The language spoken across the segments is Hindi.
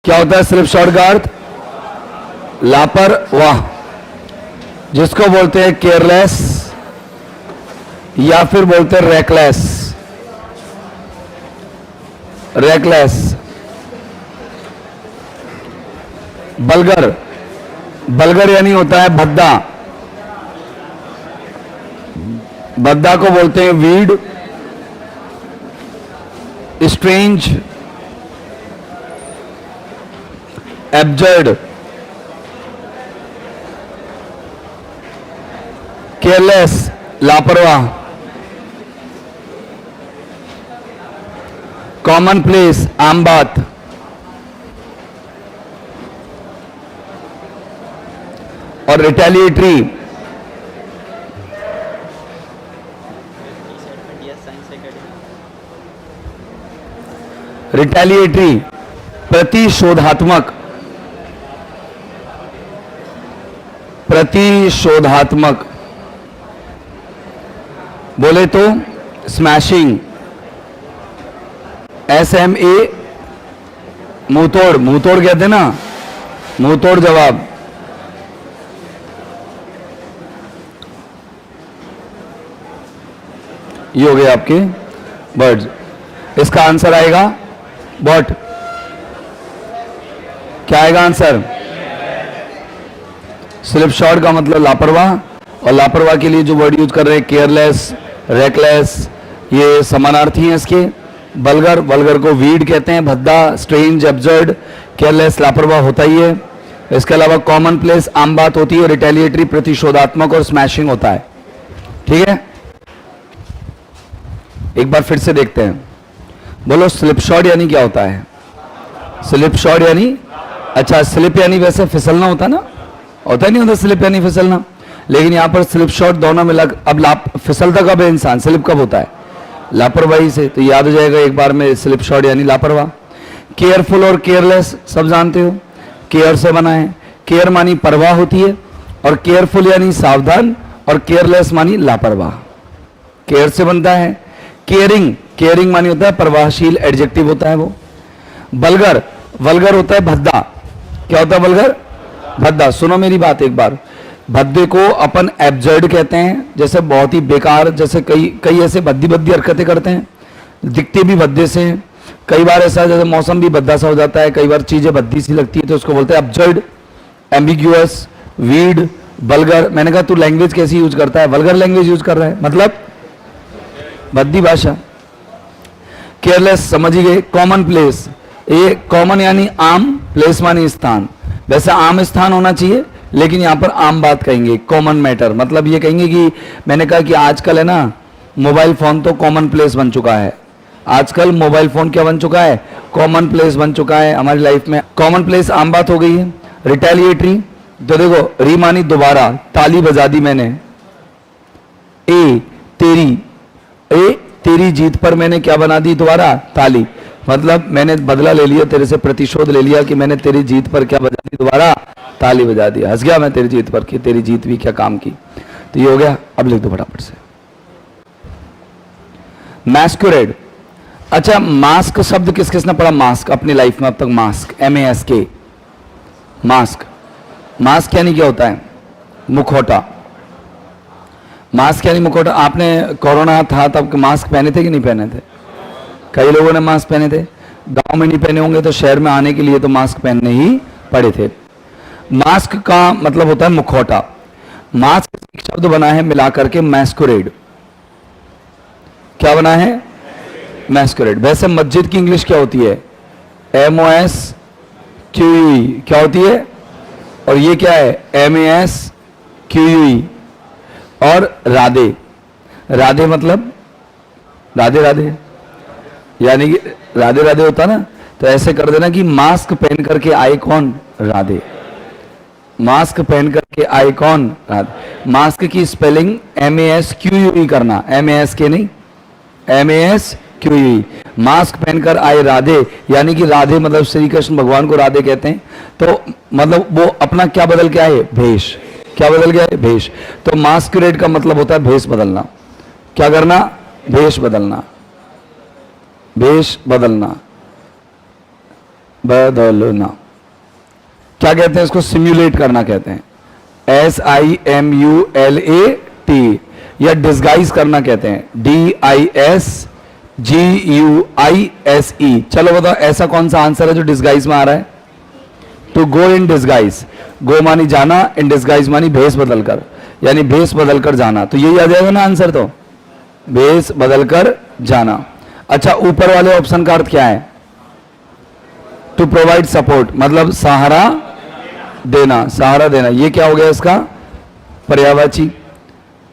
क्या होता है स्लिप शॉट का अर्थ? लापरवाह, जिसको बोलते हैं केयरलेस या फिर बोलते हैं रेकलेस। रेकलेस। बलगर, बलगर यानी होता है भद्दा। भद्दा को बोलते हैं वीड, स्ट्रेंज, एब्जर्ड, केयरलेस लापरवाह, कॉमन प्लेस आम बात, और रिटेलिएटरी रिटेलिएटरी प्रतिशोधात्मक, प्रतिशोधात्मक बोले तो स्मैशिंग, SMA मुंहतोड़, मुंहतोड़ कहते हैं ना, मुंहतोड़ जवाब। ये हो गए आपके वर्ड्स। इसका आंसर आएगा व्हाट? क्या आएगा आंसर? स्लिप शॉट का मतलब लापरवाह, और लापरवाह के लिए जो वर्ड यूज कर रहे हैं केयरलेस, रेकलेस, ये समानार्थी हैं इसके। बलगर, बलगर को वीड कहते हैं, भद्दा, स्ट्रेंज, एब्जर्ड, केयरलेस लापरवाह होता ही है। इसके अलावा कॉमन प्लेस आम बात होती है, रिटेलिएटरी प्रतिशोधात्मक, और स्मैशिंग होता है। ठीक है, एक बार फिर से देखते हैं। बोलो स्लिप शॉट यानी क्या होता है? स्लिप शॉट यानी, अच्छा स्लिप यानी वैसे फिसलना होता ना, होता नहीं होता स्लिप यानी फिसलना, लेकिन यहां पर स्लिप शॉट दोनों में लग। अब फिसलता कब है इंसान? स्लिप कब होता है? लापरवाही से। तो याद हो जाएगा एक बार में, स्लिप शॉट यानी लापरवाह। केयरफुल और केयरलेस सब जानते हो, केयर से बना है। केयर मानी परवाह होती है, और केयरफुल यानी सावधान, और केयरलेस मानी लापरवाह। केयर से बनता है। केयरिंग, केयरिंग मानी होता है परवाहशील, एडजेक्टिव होता है वो। बलगर, वल्गर होता है भद्दा। क्या होता है वल्गर? भद्दा। सुनो मेरी बात एक बार, भद्दे को अपन एब्जर्ड कहते हैं, जैसे बहुत ही बेकार, जैसे कई ऐसे भद्दी भद्दी हरकतें करते हैं, दिखते भी भद्दे से हैं। कई बार ऐसा जैसे मौसम भी भद्दा सा हो जाता है, कई बार चीजें भद्दी सी लगती है, तो उसको बोलते हैं एब्जर्ड, एम्बिग्यूअस, वीड, बलगर। मैंने कहा तू लैंग्वेज कैसी यूज करता है? वल्गर लैंग्वेज यूज कर रहा है, मतलब भद्दी भाषा। केयरलेस समझ गए। कॉमन प्लेस, ये कॉमन यानी आम, प्लेस मानी स्थान। वैसे आम स्थान होना चाहिए, लेकिन यहां पर आम बात कहेंगे, कॉमन मैटर। मतलब ये कहेंगे कि मैंने कहा कि आजकल है ना, मोबाइल फोन तो कॉमन प्लेस बन चुका है। आजकल मोबाइल फोन क्या बन चुका है? कॉमन प्लेस बन चुका है हमारी लाइफ में। कॉमन प्लेस आम बात हो गई है। रिटेलिएटरी, तो देखो री मानी दोबारा, ताली बजा दी मैंने। ए तेरी जीत पर मैंने क्या बना दी? दोबारा ताली। मतलब मैंने बदला ले लिया तेरे से, प्रतिशोध ले लिया कि मैंने तेरी जीत पर क्या बजा दी? दोबारा ताली बजा दी। हंस गया मैं तेरी जीत पर कि तेरी जीत भी क्या काम की। तो ये हो गया। अब लिख दो फटाफट से। मैस्कुरेड, अच्छा मास्क शब्द किस किसने पढ़ा? मास्क अपनी लाइफ में अब तक? Mask, MASK, mask. मास्क यानी क्या होता है? मुखौटा। मास्क यानी मुखौटा। आपने कोरोना था तब मास्क पहने थे कि नहीं पहने थे? कई लोगों ने मास्क पहने थे। गांव में नहीं पहने होंगे तो शहर में आने के लिए तो मास्क पहनने ही पड़े थे। मास्क का मतलब होता है मुखौटा। मास्क शब्द बना है मिलाकर के मैस्कुरेड। क्या बना है? मैस्कुरेड। वैसे मस्जिद की इंग्लिश क्या होती है? MOSQUE। क्या होती है? और ये क्या है? MASQUE। और राधे, राधे मतलब राधे राधे, यानी कि राधे राधे होता ना, तो ऐसे कर देना कि मास्क पहन करके आए कौन? राधे। मास्क पहन करके आए कौन? राधे। मास्क की स्पेलिंग MASQUE करना, MASK नहीं, MASQUE। मास्क पहनकर आए राधे, यानी कि राधे मतलब श्री कृष्ण भगवान को राधे कहते हैं। तो मतलब वो अपना क्या बदल के आए? भेष। क्या बदल गया है? भेष। तो मास्कुरेड का मतलब होता है भेष बदलना। क्या करना? भेष बदलना, भेष बदलना। बदलना। क्या कहते हैं इसको? सिम्युलेट करना कहते हैं, SIMULAT, या डिस्गाइज करना कहते हैं, DISGUISE। चलो बताओ ऐसा कौन सा आंसर है जो डिस्गाइज में आ रहा है? टू गो इन डिस्गाइज, गो मानी जाना, इन डिस्गाइज मानी भेष बदलकर, यानी भेष बदलकर जाना। तो यही आ जाएगा ना आंसर, तो भेष बदलकर जाना। अच्छा, ऊपर वाले ऑप्शन का अर्थ क्या है? टू प्रोवाइड सपोर्ट, मतलब सहारा देना, सहारा देना। ये क्या हो गया इसका? पर्यायवाची,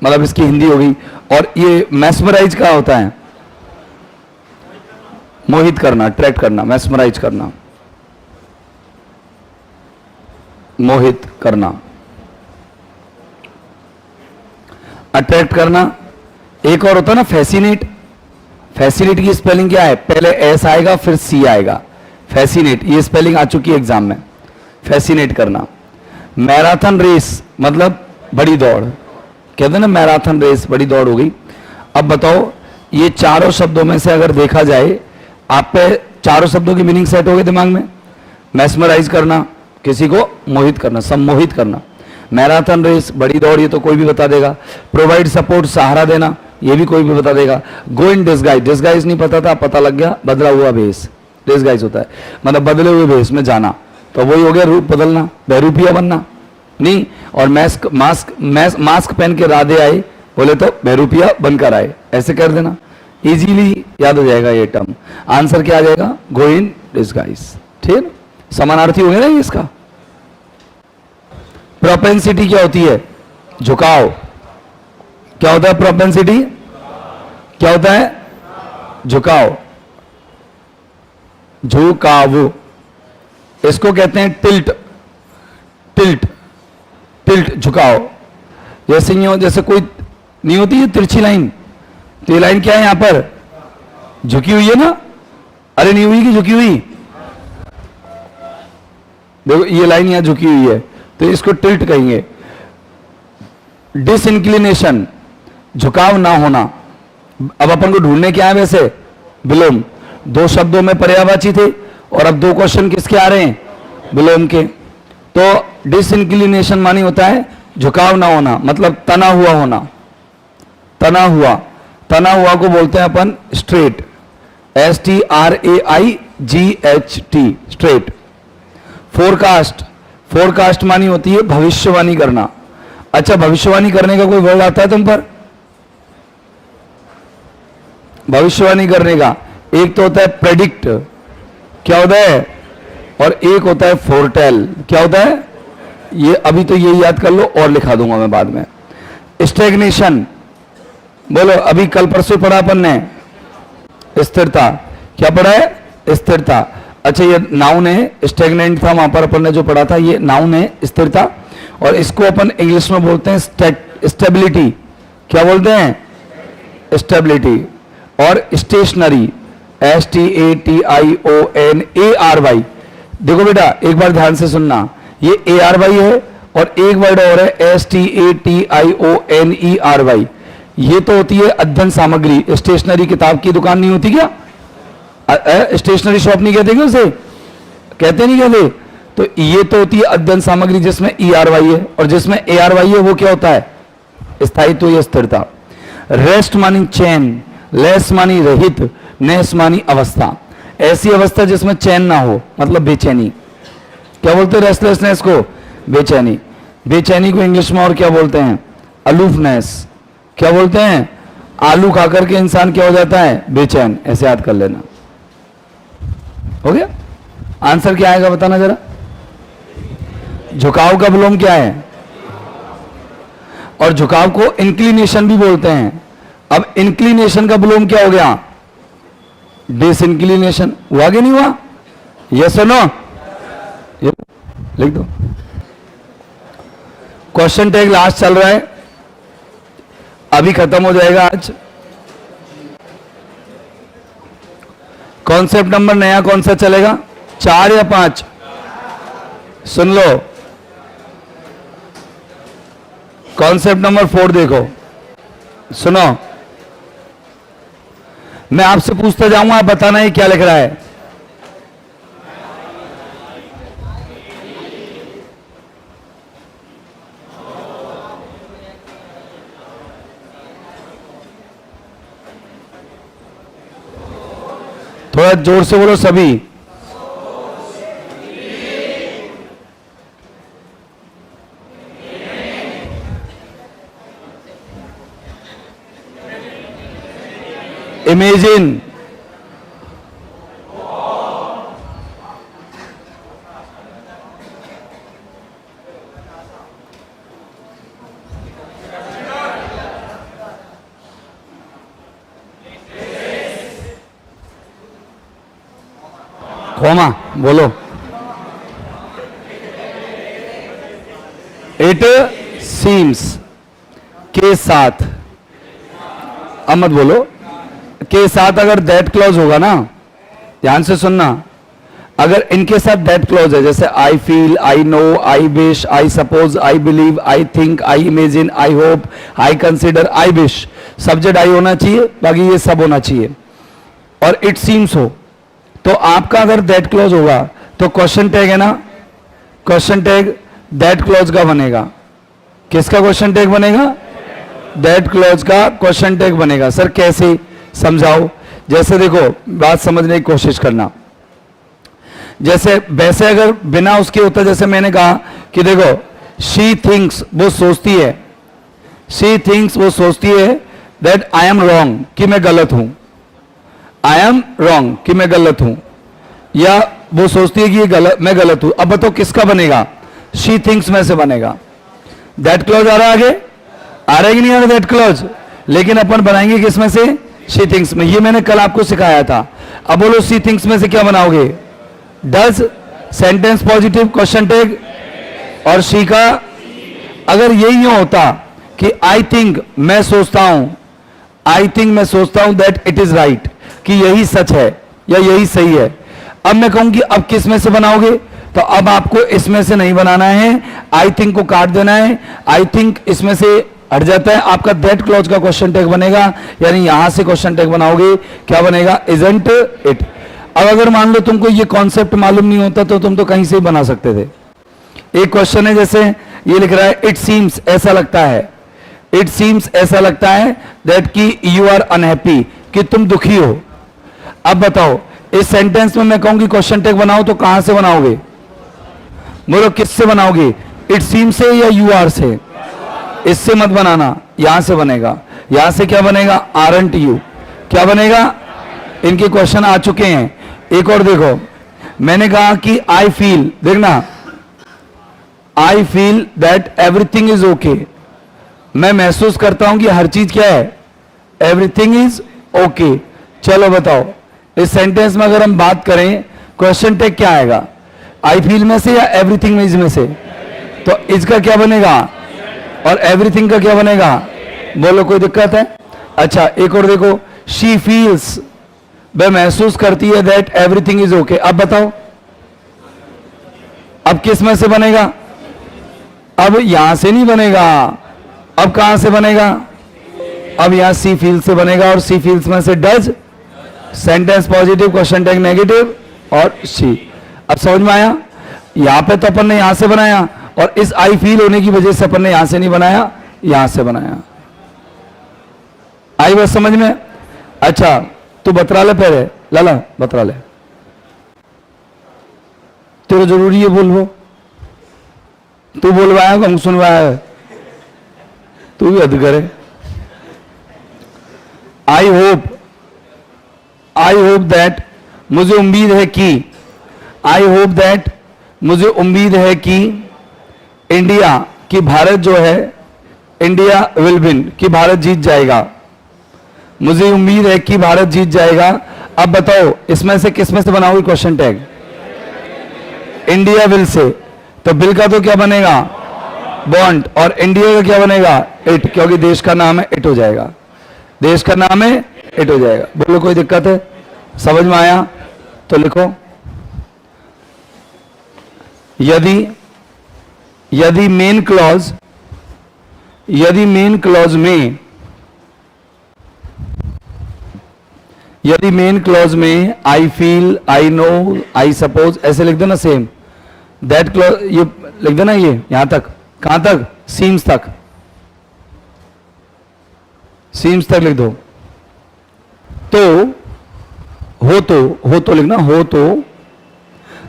मतलब इसकी हिंदी हो गई। और ये मैस्मराइज क्या होता है? मोहित करना, अट्रैक्ट करना, मैस्मराइज करना, मोहित करना, अट्रैक्ट करना। एक और होता है ना फैसिनेट। फैसिनेट की स्पेलिंग क्या है? पहले एस आएगा फिर सी आएगा, फैसिनेट। ये स्पेलिंग आ चुकी है एग्जाम में, फैसिनेट करना। मैराथन रेस मतलब बड़ी दौड़, कहते हैं ना मैराथन रेस, बड़ी दौड़ हो गई। अब बताओ ये चारों शब्दों में से अगर देखा जाए, आप पे चारों शब्दों की मीनिंग सेट हो गई दिमाग में। मैस्मराइज करना, किसी को मोहित करना, सम्मोहित करना। मैराथन रेस, बड़ी दौड़, ये तो कोई भी बता देगा। प्रोवाइड सपोर्ट, सहारा देना, ये भी कोई भी बता देगा। गो इन डिस्गाइज, डिस्गाइज नहीं पता था, पता लग गया, बदला हुआ भेष डिस्गाइज होता है, मतलब बदले हुए भेष में जाना। तो वही हो गया रूप बदलना, बहरूपिया बनना नहीं। और मास्क पहन के राधे आए बोले तो बहरूपिया बनकर आए, ऐसे कर देना, इजीली याद हो जाएगा ये टर्म। आंसर क्या आ जाएगा? गो इन डिस्गाइज। ठीक है, समानार्थी हो गया ना ये इसका। प्रोपेंसिटी क्या होती है? झुकाव। क्या होता है प्रोपेंसिटी? क्या होता है? झुकाव, झुकाव। इसको कहते हैं टिल्ट, टिल्ट, टिल्ट, झुकाव। जैसे यूं, जैसे कोई नहीं होती है तिरछी लाइन, तो ये लाइन क्या है यहां पर? झुकी हुई है ना? अरे नहीं हुई कि झुकी हुई? देखो ये लाइन यहां झुकी हुई है, तो इसको टिल्ट कहेंगे। डिसइंक्लिनेशन, झुकाव ना होना। अब अपन को ढूंढने क्या है वैसे? विलोम। दो शब्दों में पर्यायवाची थे और अब दो क्वेश्चन किसके आ रहे हैं? विलोम के। तो डिसइंक्लिनेशन मानी होता है झुकाव ना होना, मतलब तना हुआ होना, तना हुआ। तना हुआ को बोलते हैं अपन straight, STRAIGHT, straight. Forecast, forecast मानी होती है भविष्यवाणी करना। अच्छा, भविष्यवाणी करने का कोई वर्ड आता है तुम पर? भविष्यवाणी करने का एक तो होता है प्रेडिक्ट, क्या होता है? और एक होता है फोरटेल, क्या होता है? ये अभी तो ये याद कर लो और लिखा दूंगा मैं बाद में। स्टेग्नेशन, बोलो, अभी कल परसों पढ़ा अपन ने स्थिरता। क्या पढ़ा है? स्थिरता। अच्छा, ये नाउन है, स्टेगनेंट था वहां पर अपन ने जो पढ़ा था, ये नाउन है स्थिरता। और इसको अपन इंग्लिश में बोलते हैं स्टेबिलिटी। क्या बोलते हैं? स्टेबिलिटी। और स्टेशनरी, STATIONARY। देखो बेटा एक बार ध्यान से सुनना, ये ARY है और एक वर्ड और है STATIONERY। ये तो होती है अध्ययन सामग्री। स्टेशनरी किताब की दुकान नहीं होती क्या? स्टेशनरी शॉप नहीं कहते क्या उसे? कहते नहीं कहते? तो ये तो होती है अध्ययन सामग्री जिसमें ERY है, और जिसमें ARY है वो क्या होता है? स्थायित्व या स्थिरता। रेस्ट मानी चैन, लेस मानी रहित, नेस मानी अवस्था। ऐसी अवस्था जिसमें चैन ना हो, मतलब बेचैनी। क्या बोलते हैं रेस्टलेसनेस को? बेचैनी। बेचैनी को इंग्लिश में और क्या बोलते हैं? अलूफनेस। क्या बोलते हैं? आलू खाकर के इंसान क्या हो जाता है? बेचैन। ऐसे याद कर लेना। हो गया? आंसर क्या आएगा बताना जरा। झुकाव का विलोम क्या है? और झुकाव को इंक्लिनेशन भी बोलते हैं। अब इंक्लिनेशन का विलोम क्या हो गया? डिसइंक्लिनेशन। हुआ कि नहीं हुआ? यस और नो? लिख दो। क्वेश्चन टैग लास्ट चल रहा है, अभी खत्म हो जाएगा आज। कॉन्सेप्ट नंबर नया कौन सा चलेगा? 4 या 5? सुन लो, कॉन्सेप्ट नंबर 4 देखो, सुनो। मैं आपसे पूछता जाऊंगा, आप बताना ये क्या लिख रहा है। थोड़ा जोर से बोलो सभी। इमेजिन, कॉमा बोलो। इट सीम्स के साथ, अब मत बोलो के साथ, अगर दैट क्लॉज होगा ना, ध्यान से सुनना, अगर इनके साथ दैट क्लॉज है, जैसे I feel, I know, I wish, I suppose, I believe, I think, I imagine, I hope, I consider, I wish, subject I होना चाहिए, बाकी ये सब होना चाहिए, और इट सीम्स हो, तो आपका अगर दैट क्लॉज होगा तो क्वेश्चन टैग है ना, क्वेश्चन टैग दैट क्लॉज का बनेगा। किसका क्वेश्चन टैग बनेगा? दैट क्लॉज का क्वेश्चन टैग बनेगा। सर कैसे समझाओ? जैसे देखो, बात समझने की कोशिश करना। जैसे वैसे अगर बिना उसके होता, जैसे मैंने कहा कि देखो, शी थिंक्स, वो सोचती है, शी थिंक्स, वो सोचती है दैट आई एम रॉन्ग, कि मैं गलत हूं, आई एम रॉन्ग, कि मैं गलत हूं, या वो सोचती है कि ये गलत, मैं गलत हूं। अब बताओ किसका बनेगा? शी थिंक्स में से बनेगा। दैट क्लॉज आ रहा है आगे? आ रहा है कि नहीं आ रहा दैट क्लॉज? लेकिन अपन बनाएंगे किस में से? शी थिंक्स में। ये मैंने कल आपको सिखाया था। अब बोलो शी थिंक्स में से क्या बनाओगे? Does, sentence positive, question tag, और शी का अगर यही होता कि आई थिंक, मैं सोचता हूं, आई थिंक, मैं सोचता हूं दैट इट इज राइट, कि यही सच है या यही सही है। अब मैं कहूंगी अब किस में से बनाओगे? तो अब आपको इसमें से नहीं बनाना है, आई थिंक को काट देना है। आई थिंक इसमें से हट जाता है, आपका दैट क्लॉज का क्वेश्चन टैग बनेगा, यानी यहां से क्वेश्चन टैग बनाओगे, क्या बनेगा? Isn't it. अब अगर मान लो तुमको ये कॉन्सेप्ट मालूम नहीं होता तो तुम तो कहीं से ही बना सकते थे। एक क्वेश्चन है, जैसे ये लिख रहा है, इट सीम्स, ऐसा लगता है, इट सीम्स, ऐसा लगता है दैट कि यू आर अनहैप्पी, कि तुम दुखी हो। अब बताओ इस सेंटेंस में मैं कहूंगी क्वेश्चन टैग बनाओ, तो कहां से बनाओगे? बोलो किससे बनाओगे? इट सीम से या यू आर से? इससे मत बनाना, यहां से बनेगा। यहां से क्या बनेगा? Aren't you. क्या बनेगा? इनके क्वेश्चन आ चुके हैं। एक और देखो, मैंने कहा कि आई फील, देखना, I feel that everything is okay, मैं महसूस करता हूं कि हर चीज क्या है? Everything is okay. चलो बताओ इस सेंटेंस में अगर हम बात करें, क्वेश्चन टैग क्या आएगा? आई फील में से या एवरीथिंग में, इसमें से? तो इसका क्या बनेगा और एवरीथिंग का क्या बनेगा? बोलो कोई दिक्कत है? अच्छा एक और देखो, शी फील्स, वह महसूस करती है दैट एवरीथिंग इज ओके। अब बताओ अब किस में से बनेगा? अब यहां से नहीं बनेगा, अब कहां से बनेगा? अब यहां सी फील से बनेगा, और सी फील्स में से does, sentence positive, question tag negative, और शी। अब समझ में आया? यहां पे तो अपन ने यहां से बनाया, और इस आई फील होने की वजह से अपन ने यहां से नहीं बनाया, यहां से बनाया। आई बात समझ में? अच्छा तू बतरा ले, पहले लाला बतरा ले, तेरे जरूरी है बोलबो, तू बोलवाया हम सुनवाया, तू भी हद करे। आई होप दैट, मुझे उम्मीद है कि, आई होप दैट, मुझे उम्मीद है कि इंडिया, कि भारत जो है, इंडिया विल विन, कि भारत जीत जाएगा, मुझे उम्मीद है कि भारत जीत जाएगा। अब बताओ इसमें से किस में से बनाओगे question tag? India will say, तो बिल का तो क्या बनेगा? बॉन्ड, और इंडिया का क्या बनेगा? इट, क्योंकि देश का नाम है, इट हो जाएगा, देश का नाम है, इट हो जाएगा। बोलो कोई दिक्कत है? समझ में आया? तो लिखो, यदि मेन क्लॉज, यदि मेन क्लॉज में, यदि मेन क्लॉज में I feel, I know, I suppose, ऐसे लिख दो ना सेम। दैट क्लॉज ये लिख दो ना, ये यहां तक, कहां तक? सीम्स तक, सीम्स तक लिख दो। तो हो तो लिखना, हो तो।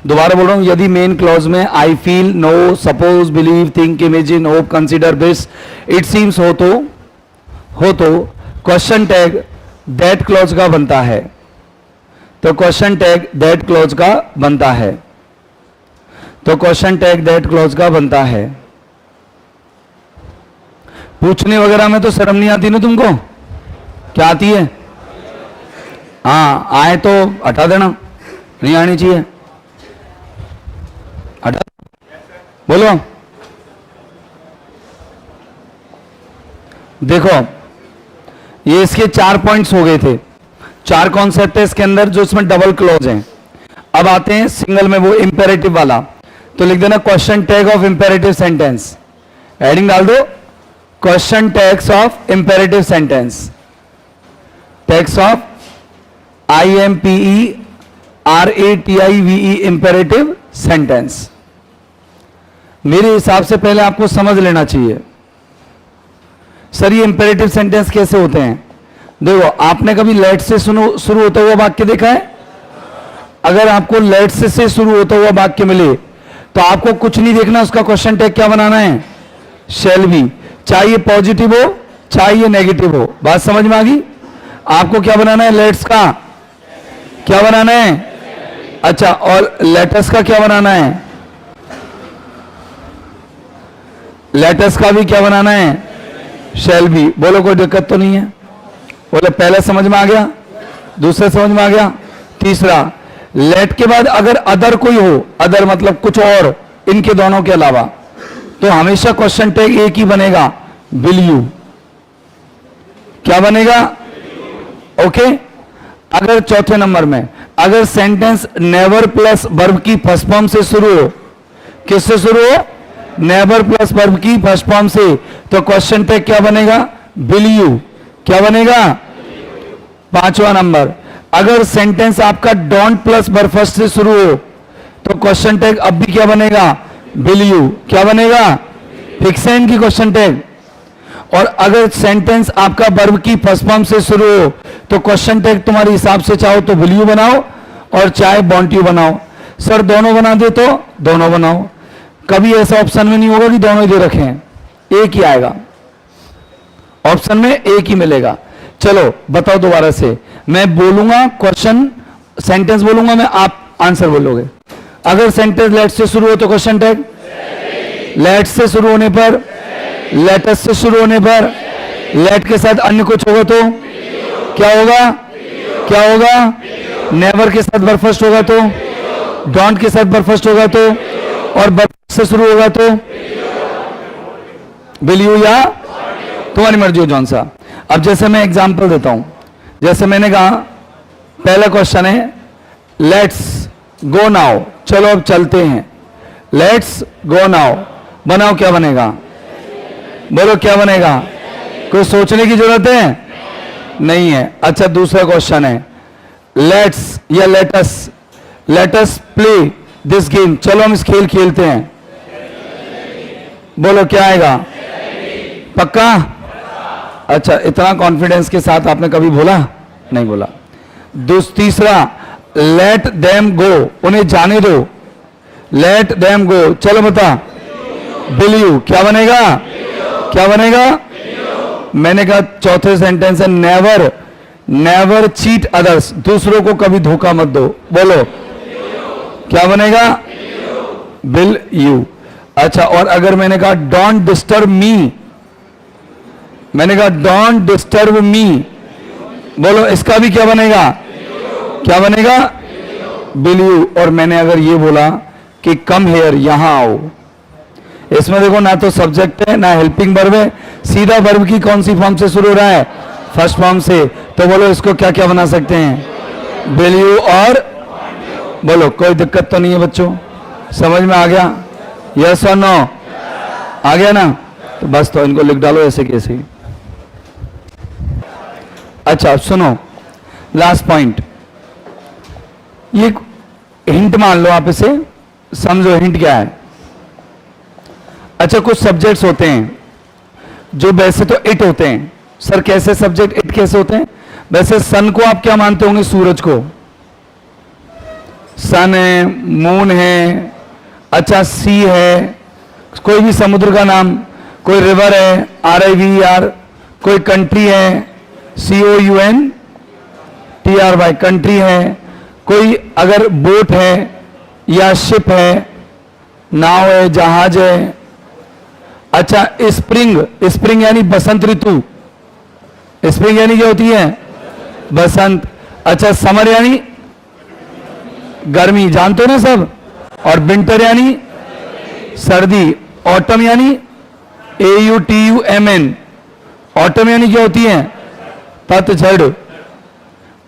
दोबारा बोल रहा हूं, यदि मेन क्लॉज में I feel, know, suppose, believe, think, imagine, hope, consider, wish, it seems, हो तो क्वेश्चन टैग दैट क्लॉज का बनता है। तो क्वेश्चन टैग दैट क्लॉज का बनता है। तो क्वेश्चन टैग दैट क्लॉज का बनता है। पूछने वगैरह में तो शर्म नहीं आती ना तुमको? क्या आती है? हाँ, आए तो हटा देना, नहीं आनी चाहिए, हटा। बोलो। देखो, ये इसके 4 पॉइंट्स हो गए थे, 4 कॉन्सेप्ट है इसके अंदर जो इसमें डबल क्लॉज हैं। अब आते हैं सिंगल में, वो इंपेरेटिव वाला। तो लिख देना question tag of imperative sentence, heading डाल दो question tags of imperative sentence, tags of IMPERATIVE imperative sentence. मेरे हिसाब से पहले आपको समझ लेना चाहिए सर ये इंपेरेटिव सेंटेंस कैसे होते हैं। देखो, आपने कभी लेट से शुरू होता हुआ वाक्य देखा है? अगर आपको लेट से शुरू होता हुआ वाक्य मिले तो आपको कुछ नहीं देखना, उसका क्वेश्चन टैग क्या बनाना है? Shall be. चाहे पॉजिटिव हो चाहे नेगेटिव हो। बात समझ में आ गई? आपको क्या बनाना है? लेट्स का क्या बनाना है? अच्छा, और लेटस का क्या बनाना है? लेटस का भी क्या बनाना है? Shall be. बोलो, कोई दिक्कत तो नहीं है? बोले पहला समझ में आ गया, दूसरा समझ में आ गया, तीसरा लेट के बाद अगर अदर कोई हो, अदर मतलब कुछ और इनके दोनों के अलावा, तो हमेशा क्वेश्चन टैग एक ही बनेगा, विल यू। क्या बनेगा? ओके। अगर चौथे नंबर में अगर सेंटेंस नेवर प्लस वर्ब की फर्स्ट फॉर्म से शुरू हो, किससे शुरू हो? नेवर प्लस वर्ब की फर्स्ट फॉर्म से, तो क्वेश्चन टैग क्या बनेगा? Will you. क्या बनेगा? पांचवा नंबर, अगर सेंटेंस आपका डोंट प्लस वर्ब फर्स्ट से शुरू हो तो क्वेश्चन टैग अब भी क्या बनेगा? Will you. क्या बनेगा? फिक्स है इनकी क्वेश्चन टैग। और अगर सेंटेंस आपका वर्ब की फर्स्ट फॉर्म से शुरू हो तो क्वेश्चन टैग तुम्हारे हिसाब से चाहो तो विल यू बनाओ और चाहे वॉन्ट यू बनाओ। सर दोनों बना दे तो दोनों बनाओ। कभी ऐसा ऑप्शन में नहीं होगा कि दोनों ही दे रखे हैं, एक ही आएगा ऑप्शन में, एक ही मिलेगा। चलो बताओ दोबारा से, मैं बोलूंगा क्वेश्चन सेंटेंस बोलूंगा मैं, आप आंसर बोलोगे। अगर सेंटेंस लेट से शुरू हो तो क्वेश्चन टैग लेट से शुरू होने पर, लेटस से शुरू होने पर, लेट के साथ अन्य कुछ होगा तो क्या होगा? क्या होगा? नेवर के साथ वर्ब फर्स्ट होगा तो, डोंट के साथ वर्ब फर्स्ट होगा तो, और वर्ब से शुरू होगा तो विल यू या तुम्हारी मर्जी हो जौन सा। अब जैसे मैं एग्जांपल देता हूं, जैसे मैंने कहा पहला क्वेश्चन है लेट्स गो नाउ, चलो अब चलते हैं। लेट्स गो नाउ बनाओ, क्या बनेगा? बोलो क्या बनेगा? कोई सोचने की जरूरत है? नहीं है। अच्छा, दूसरा क्वेश्चन है लेट्स या लेटस प्ले दिस गेम, चलो हम इस खेल खेलते हैं। बोलो क्या आएगा? पक्का? अच्छा, इतना कॉन्फिडेंस के साथ आपने कभी बोला? नहीं बोला। तीसरा लेट देम गो, उन्हें जाने दो। लेट देम गो, चलो बता। Will you. क्या बनेगा? क्या बनेगा? मैंने कहा चौथे सेंटेंस है नेवर चीट अदर्स, दूसरों को कभी धोखा मत दो। बोलो क्या बनेगा? Will you. अच्छा, और अगर मैंने कहा डोंट डिस्टर्ब मी, मैंने कहा डोंट डिस्टर्ब मी, बोलो इसका भी क्या बनेगा? क्या बनेगा? Will you. और मैंने अगर ये बोला कि कम हेयर, यहां आओ, इसमें देखो ना तो सब्जेक्ट है ना हेल्पिंग वर्ब है, सीधा वर्ब की कौन सी फॉर्म से शुरू हो रहा है? फर्स्ट फॉर्म से। तो बोलो इसको क्या क्या बना सकते हैं? विल यू और बोलो। कोई दिक्कत तो नहीं है बच्चों? समझ में आ गया? यस और नो? आ गया ना? तो बस, तो इनको लिख डालो ऐसे कैसे। अच्छा सुनो, लास्ट पॉइंट, ये हिंट मान लो, आप इसे समझो हिंट क्या है। अच्छा, कुछ सब्जेक्ट्स होते हैं जो वैसे तो इट होते हैं। सर कैसे सब्जेक्ट इट कैसे होते हैं? वैसे सन को आप क्या मानते होंगे? सूरज को। सन है, मून है, अच्छा सी है, कोई भी समुद्र का नाम, कोई रिवर है RIVER, कोई कंट्री है COUNTRY कंट्री है, कोई अगर बोट है या शिप है, नाव है, जहाज है। अच्छा स्प्रिंग यानी बसंत ऋतु, स्प्रिंग यानी क्या होती है? बसंत। अच्छा समर यानी गर्मी, जानते हो ना सब। और विंटर यानी सर्दी। ऑटम यानी AUTUMN, ऑटम यानी क्या होती है? पतझड़।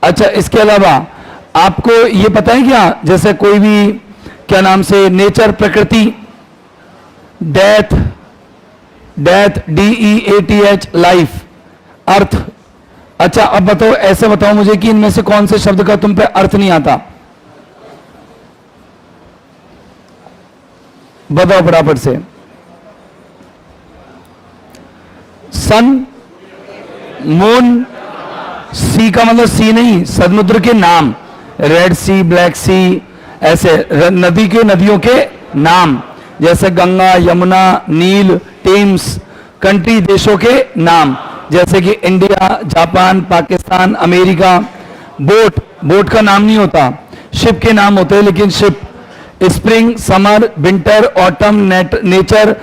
अच्छा इसके अलावा आपको ये पता है क्या, जैसे कोई भी क्या नाम से नेचर, प्रकृति, डेथ DEATH, लाइफ, अर्थ। अच्छा अब बताओ, ऐसे बताओ मुझे कि इनमें से कौन से शब्द का तुम पे अर्थ नहीं आता? बताओ फटाफट से। सन, मून, सी का मतलब सी नहीं, समुद्र के नाम, रेड सी, ब्लैक सी, ऐसे नदी के, नदियों के नाम, जैसे गंगा, यमुना, नील, टेम्स। कंट्री, देशों के नाम, जैसे कि India, Japan, Pakistan, America. Boat का नाम नहीं होता, शिप के नाम होते हैं, लेकिन ship. Spring, summer, winter, autumn, nature,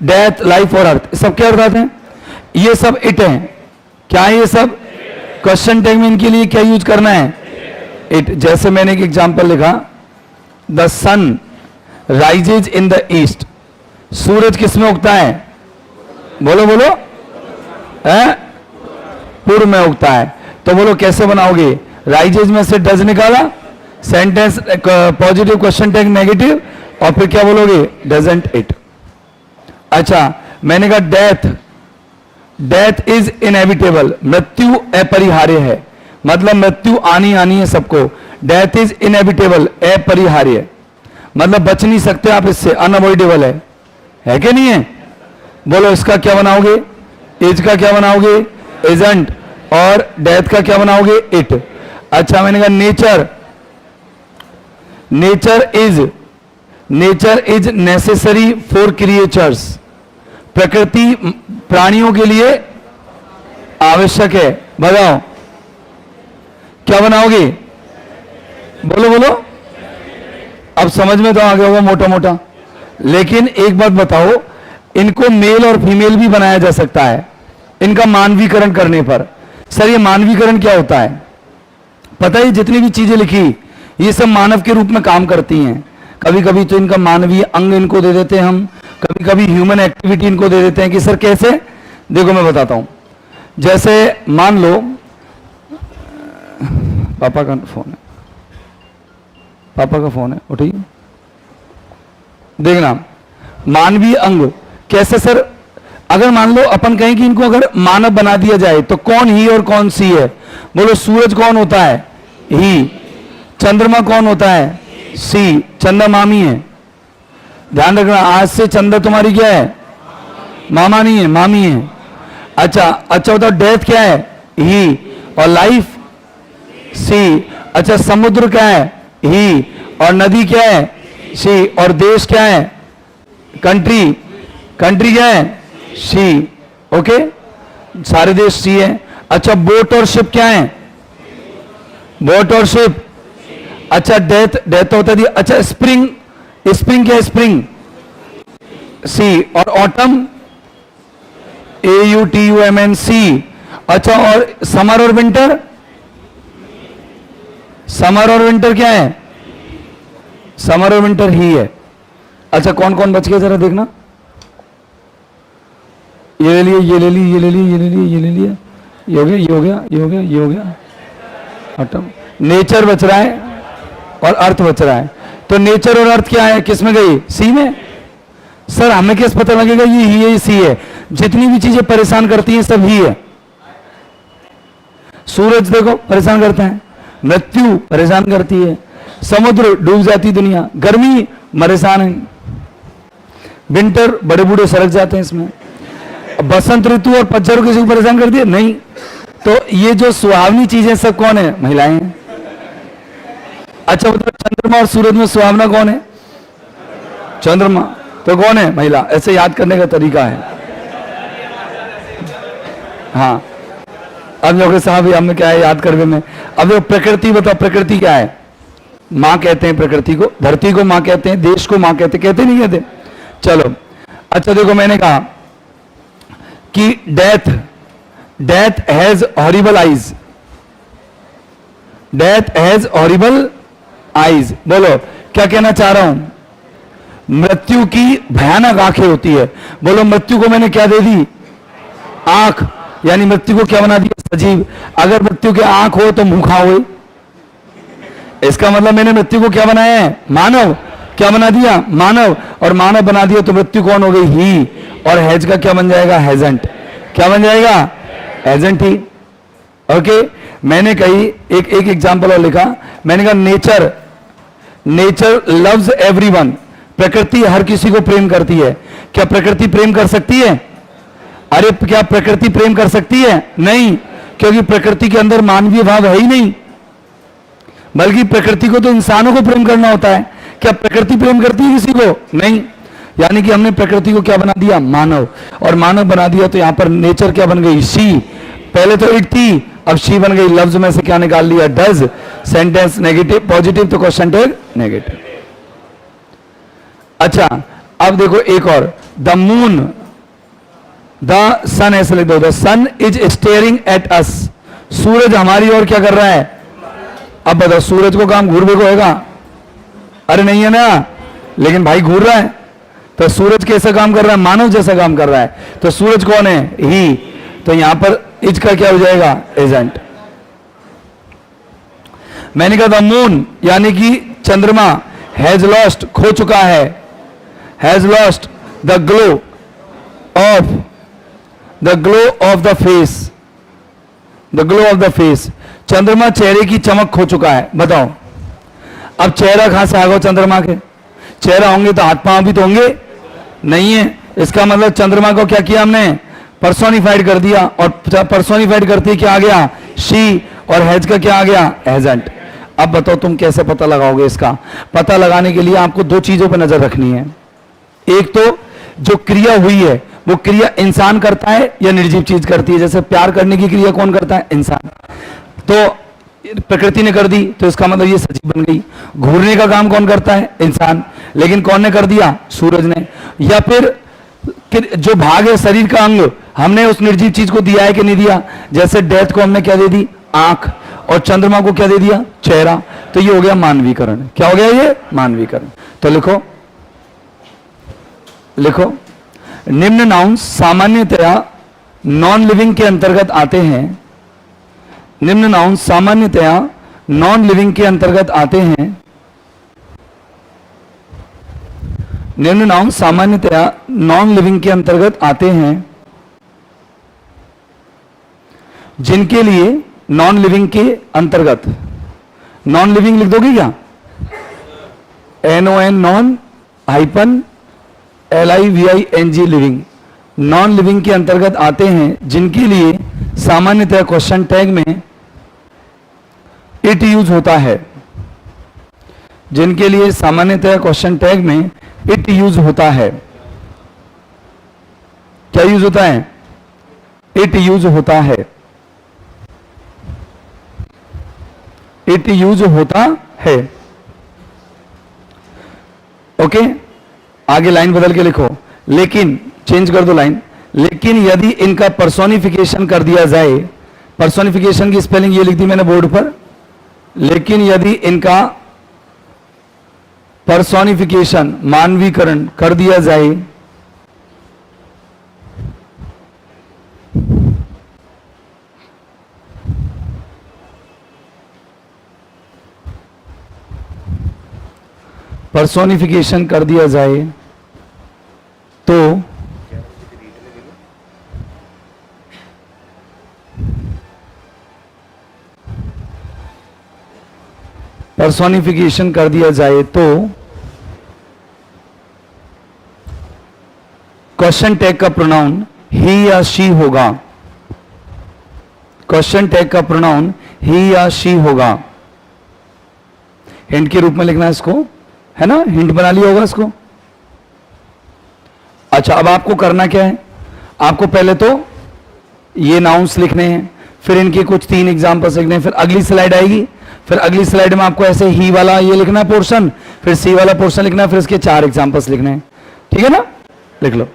death, life और अर्थ, सब क्या अर्थ हैं? ये सब इट हैं। क्या है ये सब? क्वेश्चन टैग में इनके लिए क्या यूज करना है? इट। जैसे मैंने एक एग्जांपल लिखा, the sun rises in the east. सूरज किस में उगता है? बोलो बोलो। पूर्व में उगता है। तो बोलो कैसे बनाओगे? राइजेज में से डज निकाला, sentence positive, question tag negative, और फिर क्या बोलोगे? Doesn't it. अच्छा मैंने कहा डेथ इज इनएविटेबल, मृत्यु अपरिहार्य है, मतलब मृत्यु आनी है सबको। डेथ इज इनएविटेबल, अपरिहार्य, मतलब बच नहीं सकते आप इससे, अनअवॉइडेबल है कि नहीं है? बोलो इसका क्या बनाओगे? एज का क्या बनाओगे? एजेंट। और डेथ का क्या बनाओगे? इट। अच्छा मैंने कहा nature is necessary for creatures, प्रकृति प्राणियों के लिए आवश्यक है। बताओ क्या बनाओगे? बोलो बोलो। अब समझ में तो आ गया होगा मोटा मोटा, लेकिन एक बात बताओ, इनको मेल और फीमेल भी बनाया जा सकता है इनका मानवीकरण करने पर। सर ये मानवीकरण क्या होता है? पता है जितनी भी चीजें लिखी ये सब मानव के रूप में काम करती हैं। कभी कभी तो इनका मानवीय अंग इनको दे देते हैं हम, कभी कभी ह्यूमन एक्टिविटी इनको दे देते हैं। कि सर कैसे? देखो मैं बताता हूं। जैसे मान लो पापा का फोन है, उठाइए। देखना मानवीय अंग कैसे सर? अगर मान लो अपन कहें कि इनको अगर मानव बना दिया जाए तो कौन ही और कौन सी है? बोलो सूरज कौन होता है? ही। चंद्रमा कौन होता है? सी। चंदा मामी है, ध्यान रखना। आज से चंदा तुम्हारी क्या है? मामा नहीं है, मामी है। अच्छा बताओ डेथ क्या है? ही। और लाइफ? सी। अच्छा समुद्र क्या है? ही। और नदी क्या है? सी। और देश क्या है? कंट्री क्या है? सी। ओके, सारे देश सी है। अच्छा बोट और शिप क्या है? बोट और शिप। अच्छा डेथ होता है। अच्छा स्प्रिंग क्या है? स्प्रिंग सी। और ऑटम AUTUMN सी। अच्छा और समर और विंटर क्या है? समर और विंटर ही है। अच्छा कौन कौन बच गया जरा देखना। ये ले लिया, ये ले लिया, ये ले लिया, ये ले लिया, ये ले लिया, ये हो गया, ये हो गया, ये हो गया, ये हो गया। ऑटम। नेचर बच रहा है और अर्थ बच रहा है। तो नेचर और अर्थ क्या है? किस में गई? सी में। सर हमें कैसे पता लगेगा ये ही है, ये सी है? जितनी भी चीजें परेशान करती हैं सब ही है। सूरज देखो परेशान करता है, मृत्यु परेशान करती है, समुद्र डूब जाती दुनिया, गर्मी परेशान है, विंटर बड़े बूढ़े सड़क जाते हैं इसमें, बसंत ऋतु और पतझड़ किसी को परेशान करती है? नहीं। तो ये जो सुहावनी चीजें सब कौन है? महिलाएं हैं। अच्छा बताओ, चंद्रमा और सूरज में सुहावना कौन है? चंद्रमा। तो कौन है? महिला। ऐसे याद करने का तरीका है। हाँ, अब जो साहब हमें क्या है याद करने में। अब जो प्रकृति, बताओ प्रकृति क्या है? माँ कहते हैं प्रकृति को, धरती को माँ कहते हैं, देश को माँ कहते, कहते नहीं कहते? चलो अच्छा देखो, मैंने कहा कि death has horrible eyes, death has horrible eyes. बोलो क्या कहना चाह रहा हूं? मृत्यु की भयानक आंखें होती है। बोलो मृत्यु को मैंने क्या दे दी? आंख। यानी मृत्यु को क्या बना दिया? सजीव। अगर मृत्यु के आंख हो तो मुंह खा हुए, इसका मतलब मैंने मृत्यु को क्या बनाया है? मानव। क्या बना दिया? मानव। और मानव बना दिया तो मृत्यु कौन हो गई? ही। और हैज का क्या बन जाएगा? हैजेंट। क्या बन जाएगा? हैजेंट ही। ओके, मैंने कही एक एग्जांपल और लिखा, मैंने कहा नेचर लव्स एवरीवन। प्रकृति हर किसी को प्रेम करती है। क्या प्रकृति प्रेम कर सकती है? अरे क्या प्रकृति प्रेम कर सकती है? नहीं, क्योंकि प्रकृति के अंदर मानवीय भाव है ही नहीं, बल्कि प्रकृति को तो इंसानों को प्रेम करना होता है। क्या प्रकृति प्रेम करती है किसी को? नहीं। यानी कि हमने प्रकृति को क्या बना दिया? मानव। और मानव बना दिया तो यहां पर नेचर क्या बन गई? शी। पहले तो इट थी, अब शी बन गई। लफ्ज में से क्या निकाल लिया? डज। सेंटेंस नेगेटिव, पॉजिटिव तो क्वेश्चन टैग नेगेटिव। अच्छा अब देखो एक और, द मून, द सन, ऐसे लिख दो, the sun is staring at us. सूरज हमारी ओर क्या कर रहा है? अब बताओ, सूरज को काम घूरने को होगा? अरे नहीं है ना, लेकिन भाई घूर रहा है। तो सूरज कैसा काम कर रहा है? मानव जैसा काम कर रहा है। तो सूरज कौन है? ही। तो यहां पर इज का क्या हो जाएगा? एजेंट। मैंने कहा द मून यानी कि चंद्रमा हैज लॉस्ट, खो चुका है, has lost the glow of the face, the glow of the face. चंद्रमा चेहरे की चमक खो चुका है। बताओ अब चेहरा कहां से आ गया? चंद्रमा के चेहरा होंगे तो हाथ पांव भी तो होंगे, नहीं है। इसका मतलब चंद्रमा को क्या किया हमने? पर्सोनिफाइड कर दिया। और पर्सोनिफाइड करते क्या आ गया? शी। और हैज का क्या आ गया? एजेंट। अब बताओ तुम कैसे पता लगाओगे इसका? पता लगाने के लिए आपको दो चीजों पर नजर रखनी है। एक तो जो क्रिया हुई है वो क्रिया इंसान करता है या निर्जीव चीज करती है। जैसे प्यार करने की क्रिया कौन करता है? इंसान। तो प्रकृति ने कर दी तो इसका मतलब ये सजीव बन गई। घूरने का काम कौन करता है? इंसान। लेकिन कौन ने कर दिया? सूरज ने। या फिर जो भाग है शरीर का अंग, हमने उस निर्जीव चीज को दिया है कि नहीं दिया? जैसे डेथ को हमने क्या दे दी? आंख। और चंद्रमा को क्या दे दिया? चेहरा। तो ये हो गया मानवीकरण। क्या हो गया? ये मानवीकरण। तो लिखो निम्न नाउन्स सामान्यतया नॉन लिविंग के अंतर्गत आते हैं। निम्न नाउन्स सामान्यतया नॉन लिविंग के अंतर्गत आते हैं। निम्न नाउन्स सामान्यतया नॉन लिविंग के अंतर्गत आते हैं जिनके लिए नॉन लिविंग के अंतर्गत, नॉन लिविंग लिख दोगे क्या? NON non hyphen LIVING living. Non living के अंतर्गत आते हैं जिनके लिए सामान्यतः क्वेश्चन टैग में इट यूज होता है। जिनके लिए सामान्यतः क्वेश्चन टैग में इट यूज होता है। क्या यूज होता है? इट यूज होता है। इट यूज होता है। ओके, आगे लाइन बदल के लिखो। लेकिन चेंज कर दो लाइन। लेकिन यदि इनका पर्सोनिफिकेशन कर दिया जाए, पर्सोनिफिकेशन की स्पेलिंग ये लिख दी मैंने बोर्ड पर। लेकिन यदि इनका पर्सोनिफिकेशन, मानवीकरण कर दिया जाए पर्सोनिफिकेशन कर दिया जाए तो पर्सोनिफिकेशन कर दिया जाए तो क्वेश्चन टैग का प्रोनाउन ही या शी होगा। क्वेश्चन टैग का प्रोनाउन ही या शी होगा। हिंट के रूप में लिखना है इसको, है ना, हिंट बना लिया होगा इसको। अच्छा, अब आपको करना क्या है, आपको पहले तो ये नाउन्स लिखने हैं, फिर इनके कुछ 3 एग्जाम्पल्स लिखने हैं, फिर अगली स्लाइड आएगी, फिर अगली स्लाइड में आपको ऐसे ही वाला ये लिखना है पोर्शन, फिर सी वाला पोर्शन लिखना है, फिर इसके 4 एग्जाम्पल्स लिखने हैं, ठीक है ना, लिख लो।